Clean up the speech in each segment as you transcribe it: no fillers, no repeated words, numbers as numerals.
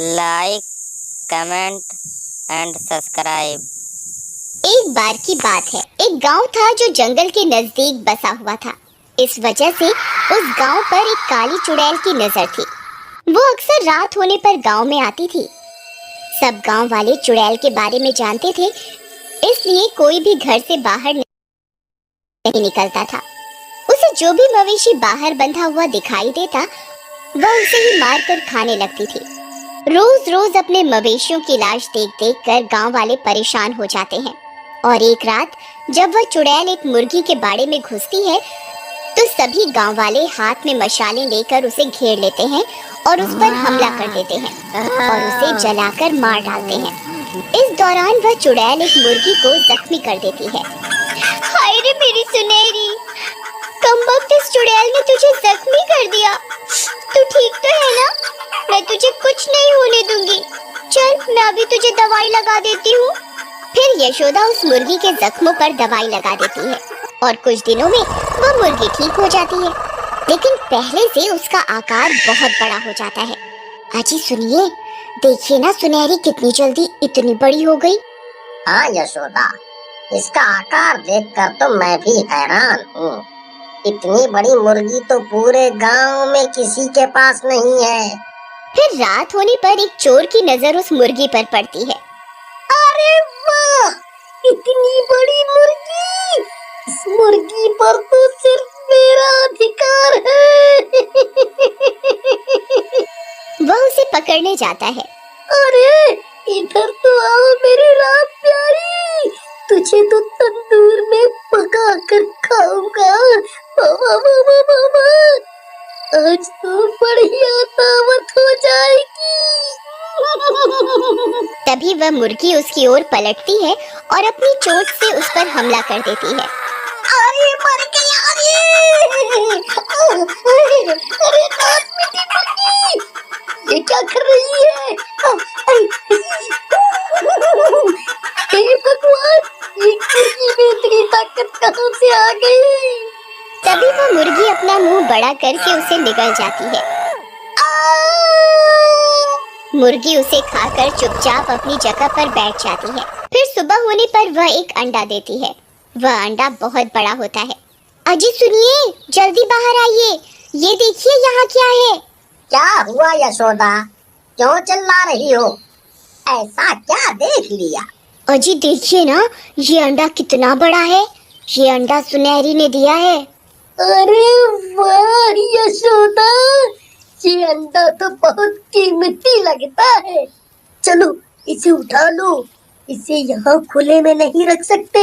Like, comment and subscribe. एक बार की बात है, एक गांव था जो जंगल के नजदीक बसा हुआ था। इस वजह से उस गांव पर एक काली चुड़ैल की नजर थी। वो अक्सर रात होने पर गांव में आती थी। सब गांव वाले चुड़ैल के बारे में जानते थे, इसलिए कोई भी घर से बाहर नहीं निकलता था। उसे जो भी मवेशी बाहर बंधा हुआ दिखाई देता, वह उसे ही मार कर खाने लगती थी। रोज रोज अपने मवेशियों की लाश देख देख कर गांव वाले परेशान हो जाते हैं। और एक रात जब वह चुड़ैल एक मुर्गी के बाड़े में घुसती है, तो सभी गांव वाले हाथ में मशालें लेकर उसे घेर लेते हैं और उस पर हमला कर देते हैं और उसे जलाकर मार डालते हैं। इस दौरान वह चुड़ैल एक मुर्गी को जख्मी कर देती है। हाय रे मेरी सुनहरी, कमबख्त इस चुड़ैल ने तुझे जख्मी कर दिया। तू ठीक तो है ना? मैं तुझे कुछ नहीं होने दूंगी। चल, मैं अभी तुझे दवाई लगा देती हूँ। फिर यशोदा उस मुर्गी के जख्मों पर दवाई लगा देती है और कुछ दिनों में वह मुर्गी ठीक हो जाती है। लेकिन पहले से उसका आकार बहुत बड़ा हो जाता है। अजी सुनिए, देखिए ना सुनहरी कितनी जल्दी इतनी बड़ी हो गई। हाँ यशोदा, इसका आकार देखकर तो मैं भी हैरान हूँ। इतनी बड़ी मुर्गी तो पूरे गांव में किसी के पास नहीं है। फिर रात होने पर एक चोर की नजर उस मुर्गी पर पड़ती है। अरे वाह, इतनी बड़ी मुर्गी! इस मुर्गी पर तो सिर्फ मेरा अधिकार है। वह उसे पकड़ने जाता है। अरे इधर तो आओ मेरी रात प्यारी, तुझे तो तंदूर में पका कर खाऊंगा। वाह वाह वाह वाह वाह, आज तो बढ़िया दावत हो जाएगी। तभी वह मुर्गी उसकी ओर पलटती है और अपनी चोंच से उस पर हमला कर देती है। अरे मर गया रे! अरे नाक मीठी मुर्गी, ये क्या कर रही है? हे भगवान, ये मुर्गी में इतनी ताकत कहाँ से आ गई? तभी वह मुर्गी अपना मुंह बड़ा करके उसे निगल जाती है। मुर्गी उसे खाकर चुपचाप अपनी जगह पर बैठ जाती है। फिर सुबह होने पर वह एक अंडा देती है। वह अंडा बहुत बड़ा होता है। अजी सुनिए, जल्दी बाहर आइए, ये देखिए यहाँ क्या है। क्या हुआ यशोदा, क्यों चिल्ला रही हो? ऐसा क्या देख लिया? अजी देखिए ना, ये अंडा कितना बड़ा है। ये अंडा सुनहरी ने दिया है। अरे वाह यशोदा, ये अंडा तो बहुत कीमती लगता है। चलो इसे उठा लो, इसे यहाँ खुले में नहीं रख सकते।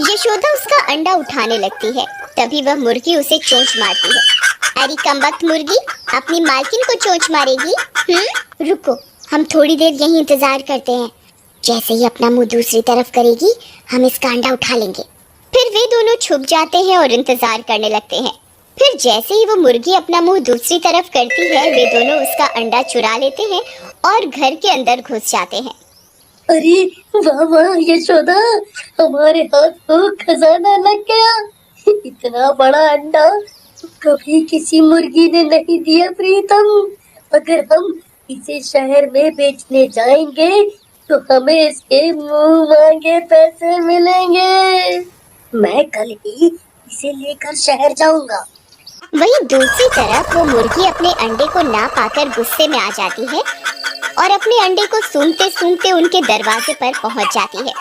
यशोदा उसका अंडा उठाने लगती है। तभी वह मुर्गी उसे चोंच मारती है। अरे कमबख्त मुर्गी, अपनी मालकिन को चोंच मारेगी? रुको, हम थोड़ी देर यहीं इंतजार करते हैं। जैसे ही अपना मुंह दूसरी तरफ करेगी, हम इसका अंडा उठा लेंगे। फिर वे दोनों छुप जाते हैं और इंतजार करने लगते हैं। फिर जैसे ही वो मुर्गी अपना मुंह दूसरी तरफ करती है, वे दोनों उसका अंडा चुरा लेते हैं और घर के अंदर घुस जाते हैं। अरे वाह वाह यशोदा, हमारे हाथ तो खजाना लग गया। इतना बड़ा अंडा कभी किसी मुर्गी ने नहीं दिया प्रीतम। अगर हम इसे शहर में बेचने जाएंगे तो हमें इसके मुंह मांगे पैसे मिलेंगे। मैं कल ही इसे लेकर शहर जाऊंगा। वहीं दूसरी तरफ वो मुर्गी अपने अंडे को ना पाकर गुस्से में आ जाती है और अपने अंडे को सूंघते सूंघते उनके दरवाजे पर पहुंच जाती है।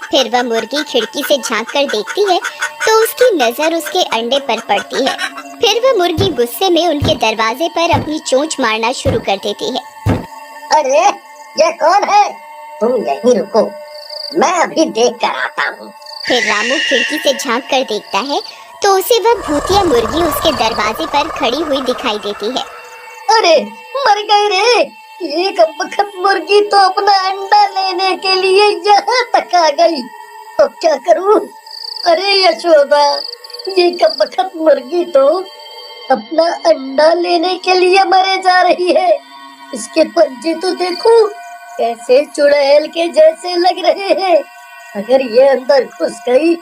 फिर वह मुर्गी खिड़की से झांक कर देखती है तो उसकी नजर उसके अंडे पर पड़ती है। फिर वह मुर्गी गुस्से में उनके दरवाजे पर अपनी चोंच मारना शुरू कर देती है। अरे ये कौन है? तुम यहीं रुको, मैं अभी देख कर आता हूँ। फिर रामू खिड़की से झांक कर देखता है तो उसे वह भूतिया मुर्गी उसके दरवाजे पर खड़ी हुई दिखाई देती है। अरे मर गई रे! ये कमबख्त मुर्गी तो अपना अंडा लेने के लिए यहाँ तक आ गई। अब क्या करूँ? अरे यशोदा, ये कमबख्त मुर्गी तो अपना अंडा लेने के लिए मरे जा रही है। इसके पंजे तो देखो, कैसे चुड़ैल के जैसे लग रहे हैं। अगर ये अंदर घुस गई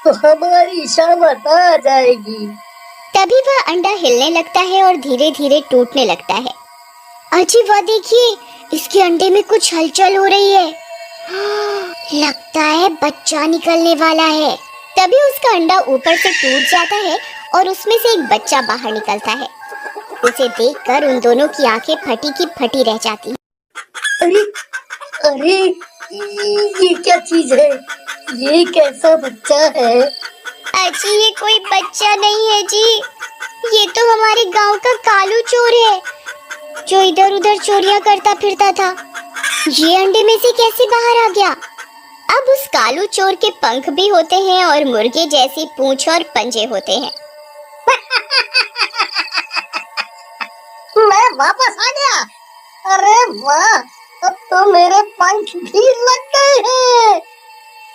तो हमारी शामत आ जाएगी। तभी वह अंडा हिलने लगता है और धीरे धीरे टूटने लगता है। अजी वह देखिए, इसके अंडे में कुछ हलचल हो रही है। लगता है बच्चा निकलने वाला है। तभी उसका अंडा ऊपर से टूट जाता है और उसमें से एक बच्चा बाहर निकलता है। उसे देखकर उन दोनों की आंखें फटी की फटी रह जाती हैं। अरे अरे, ये क्या चीज है? ये कैसा बच्चा है? अजी ये कोई बच्चा नहीं है जी, ये तो हमारे गांव का कालू चोर है जो इधर उधर चोरियां करता फिरता था। ये अंडे में से कैसे बाहर आ गया? अब उस कालू चोर के पंख भी होते हैं और मुर्गे जैसी पूंछ और पंजे होते हैं। मैं वापस आ गया। अरे वाह, अब तो मेरे पंख भी लग गए हैं।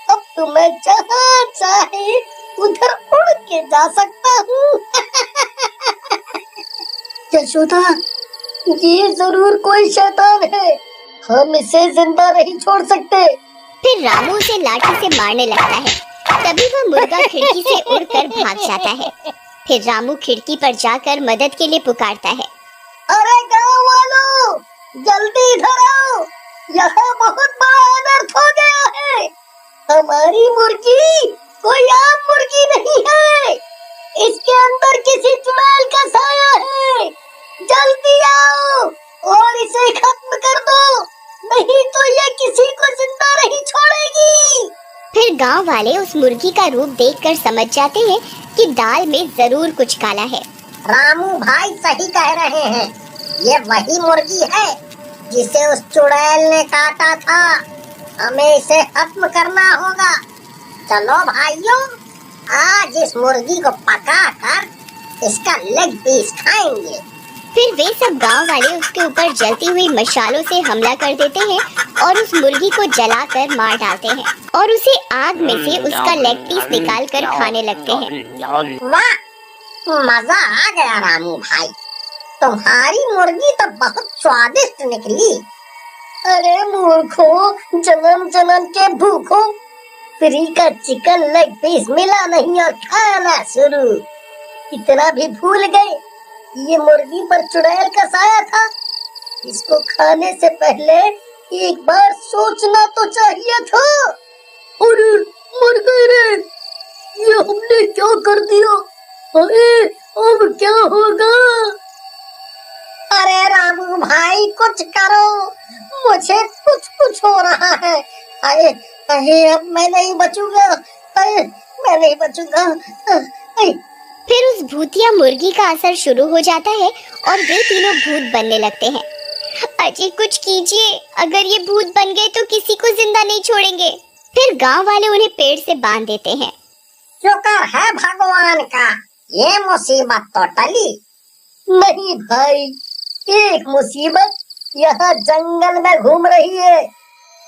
अब तो मैं जहाँ चाहे उधर उड़ के जा सकता हूँ। यशोदा, ये जरूर कोई शैतान है, हम इसे जिंदा नहीं छोड़ सकते। फिर रामू उसे लाठी से मारने लगता है। तभी वह मुर्गा खिड़की से उड़कर भाग जाता है। फिर रामू खिड़की पर जाकर मदद के लिए पुकारता है। अरे गाँव वालों, जल्दी इधर आओ, यहाँ बहुत बड़ा अनर्थ हो गया है। हमारी मुर्गी कोई आम मुर्गी नहीं है, इसके अंदर किसी चुड़ैल का साया है। जल्दी आओ और इसे खत्म कर दो, नहीं तो ये किसी को जिंदा नहीं छोड़ेगी। फिर गांव वाले उस मुर्गी का रूप देखकर समझ जाते हैं कि दाल में जरूर कुछ काला है। रामू भाई सही कह रहे हैं, ये वही मुर्गी है जिसे उस चुड़ैल ने काटा था। हमें इसे खत्म करना होगा। चलो भाइयों, आज इस मुर्गी को पका कर इसका लेग पीस खाएंगे। फिर वे सब गांव वाले उसके ऊपर जलती हुई मशालों से हमला कर देते हैं और उस मुर्गी को जलाकर मार डालते हैं और उसे आग में से उसका लेग पीस निकाल कर खाने लगते हैं। वाह, मजा आ गया रामू भाई, तुम्हारी मुर्गी तो बहुत स्वादिष्ट निकली। अरे मूर्खों, जन्म जन्म के भूखों, फ्री का चिकन लेग पीस मिला नहीं और खाना शुरू। इतना भी भूल गए ये मुर्गी पर चुड़ैल का साया था। इसको खाने से पहले एक बार सोचना तो चाहिए था। अरे मर गए रे, ये हमने क्या कर दिया? अरे अब क्या होगा? अरे रामू भाई कुछ करो, मुझे कुछ कुछ हो रहा है। अरे अरे अब मैं नहीं बचूंगा, अरे मैं नहीं बचूंगा। फिर उस भूतिया मुर्गी का असर शुरू हो जाता है और वे तीनों भूत बनने लगते हैं। अजी कुछ कीजिए, अगर ये भूत बन गए तो किसी को जिंदा नहीं छोड़ेंगे। फिर गांव वाले उन्हें पेड़ से बांध देते हैं। शुक्र है भगवान का, ये मुसीबत तो टली। नहीं भाई, एक मुसीबत यहाँ जंगल में घूम रही है।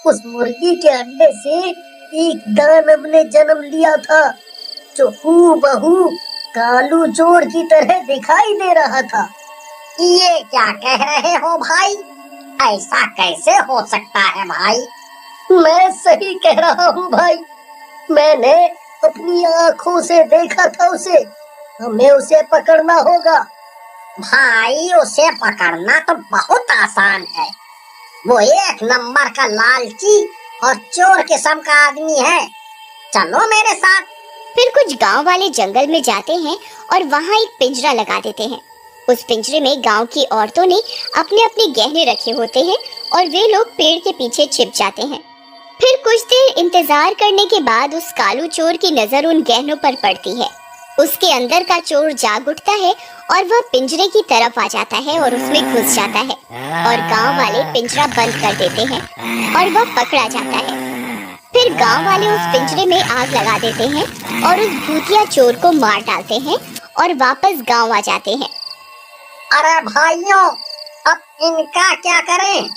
उस मुर्गी के अंडे से एक दानव ने जन्म लिया था जो हूबहू कालू चोर की तरह दिखाई दे रहा था। ये क्या कह रहे हो भाई? ऐसा कैसे हो सकता है भाई? मैं सही कह रहा हूँ भाई, मैंने अपनी आँखों से देखा था उसे। हमें उसे पकड़ना होगा। भाई उसे पकड़ना तो बहुत आसान है, वो एक नंबर का लालची और चोर किस्म का आदमी है। चलो मेरे साथ। फिर कुछ गांव वाले जंगल में जाते हैं और वहाँ एक पिंजरा लगा देते हैं। उस पिंजरे में गांव की औरतों ने अपने अपने गहने रखे होते हैं और वे लोग पेड़ के पीछे छिप जाते हैं। फिर कुछ देर इंतजार करने के बाद उस कालू चोर की नजर उन गहनों पर पड़ती है। उसके अंदर का चोर जाग उठता है और वह पिंजरे की तरफ आ जाता है और उसमें घुस जाता है और गांव वाले पिंजरा बंद कर देते हैं और वह पकड़ा जाता है। फिर गांव वाले उस पिंजरे में आग लगा देते हैं और उस भूतिया चोर को मार डालते हैं और वापस गांव आ जाते हैं। अरे भाइयों, अब इनका क्या करें?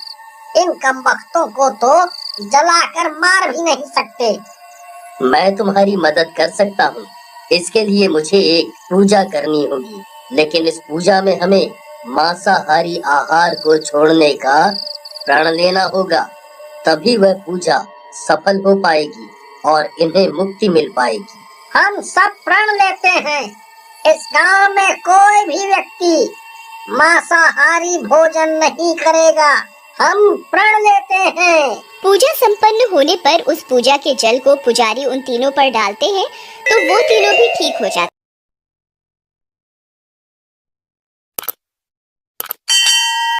इन कमबख्तों को तो जलाकर मार भी नहीं सकते। मैं तुम्हारी मदद कर सकता हूँ। इसके लिए मुझे एक पूजा करनी होगी, लेकिन इस पूजा में हमें मांसाहारी आहार को छोड़ने का प्रण लेना होगा, तभी वह पूजा सफल हो पाएगी और इन्हें मुक्ति मिल पाएगी। हम सब प्रण लेते हैं, इस गांव में कोई भी व्यक्ति मांसाहारी भोजन नहीं करेगा, हम प्रण लेते हैं। पूजा संपन्न होने पर उस पूजा के जल को पुजारी उन तीनों पर डालते हैं तो वो तीनों भी ठीक हो जाते हैं।